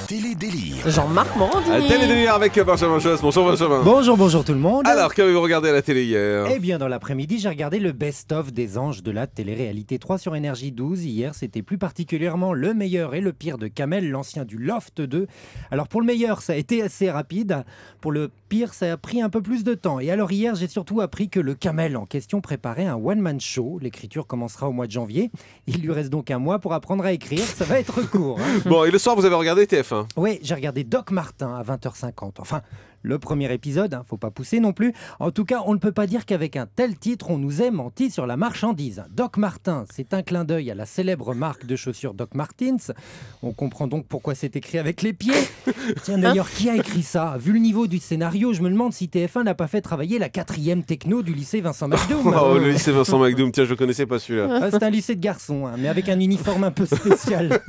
Télé-délire. Jean-Marc Morandini. Télé-délire avec Benjamin Josse. Bonjour Benjamin. Bonjour tout le monde. Alors, qu'avez-vous regardé à la télé hier? Eh bien, dans l'après-midi, j'ai regardé le best-of des anges de la télé-réalité 3 sur Énergie 12. Hier, c'était plus particulièrement le meilleur et le pire de Kamel, l'ancien du Loft 2. Alors, pour le meilleur, ça a été assez rapide. Pour le pire, ça a pris un peu plus de temps. Et alors, hier, j'ai surtout appris que le Kamel en question préparait un one-man show. L'écriture commencera au mois de janvier. Il lui reste donc un mois pour apprendre à écrire. Ça va être court. Bon, et le soir, vous avez regardé TF1? Oui, j'ai regardé Doc Martin à 20h50. Enfin, le premier épisode, faut pas pousser non plus. En tout cas, on ne peut pas dire qu'avec un tel titre, on nous ait menti sur la marchandise. Doc Martin, c'est un clin d'œil à la célèbre marque de chaussures Doc Martens. On comprend donc pourquoi c'est écrit avec les pieds. Tiens, d'ailleurs, qui a écrit ça? Vu le niveau du scénario, je me demande si TF1 n'a pas fait travailler la 4e techno du lycée Vincent McDoom. Oh, le lycée Vincent McDoom, tiens, je connaissais pas celui-là. C'est un lycée de garçons, mais avec un uniforme un peu spécial.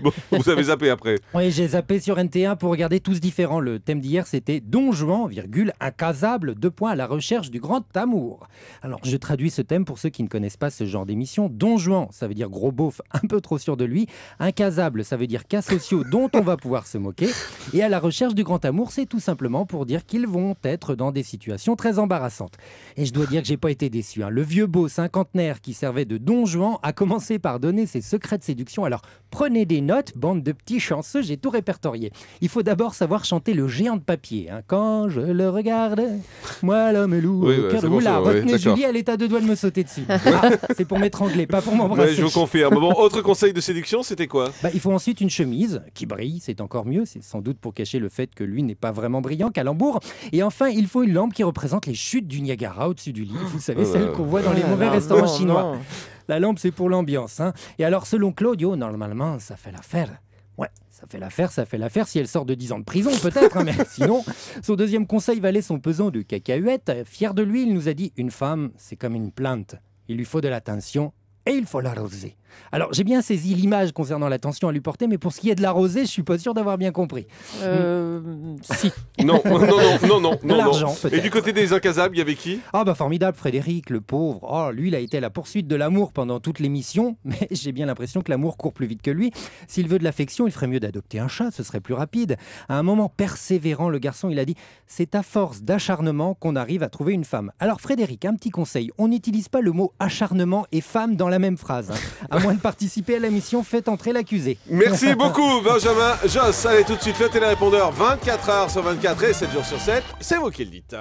Bon, vous avez zappé après. Oui, j'ai zappé sur NT1 pour regarder Tous différents. Le thème d'hier, c'était Don Juan, virgule, incasable, 2 points à la recherche du grand amour. Alors, je traduis ce thème pour ceux qui ne connaissent pas ce genre d'émission. Don Juan, ça veut dire gros beauf, un peu trop sûr de lui. Incasable, ça veut dire cas sociaux dont on va pouvoir se moquer. Et à la recherche du grand amour, c'est tout simplement pour dire qu'ils vont être dans des situations très embarrassantes. Et je dois dire que j'ai pas été déçu. Le vieux beau cinquantenaire qui servait de Don Juan a commencé par donner ses secrets de séduction. Alors, prenez des notes, bande de petits chanceux, j'ai tout répertorié. Il faut d'abord savoir chanter le géant de papier. Quand je le regarde, moi l'homme loup. Oui, ouais, Oula, ça, retenez ouais, Julie, elle est à 2 doigts de me sauter dessus. C'est pour m'étrangler, pas pour m'embrasser. Ouais, je vous confirme. Bon, autre conseil de séduction, c'était quoi? Il faut ensuite une chemise qui brille, c'est encore mieux. C'est sans doute pour cacher le fait que lui n'est pas vraiment brillant, calembour. Et enfin, il faut une lampe qui représente les chutes du Niagara au-dessus du lit. Vous savez, celle qu'on voit dans les mauvais restaurants chinois. La lampe, c'est pour l'ambiance. Et alors, selon Claudio, normalement, ça fait l'affaire. Ouais, ça fait l'affaire si elle sort de 10 ans de prison, peut-être. Mais sinon, son deuxième conseil valait son pesant de cacahuètes. Fier de lui, il nous a dit « Une femme, c'est comme une plante. Il lui faut de l'attention et il faut l'arroser. » Alors, j'ai bien saisi l'image concernant l'attention à lui porter, mais pour ce qui est de l'arroser, je suis pas sûr d'avoir bien compris. Si. Non. L'argent, peut-être. Et du côté des incasables, il y avait qui? Formidable, Frédéric, le pauvre. Oh, lui, il a été à la poursuite de l'amour pendant toute l'émission, mais j'ai bien l'impression que l'amour court plus vite que lui. S'il veut de l'affection, il ferait mieux d'adopter un chat, ce serait plus rapide. À un moment persévérant, le garçon, il a dit « C'est à force d'acharnement qu'on arrive à trouver une femme. » Alors Frédéric, un petit conseil, on n'utilise pas le mot acharnement et femme dans la même phrase. À moins de participer à la mission, faites entrer l'accusé. Merci beaucoup, Benjamin Josse. Allez, tout de suite, le télérépondeur 24h sur 24 et 7 jours sur 7. C'est vous qui le dites.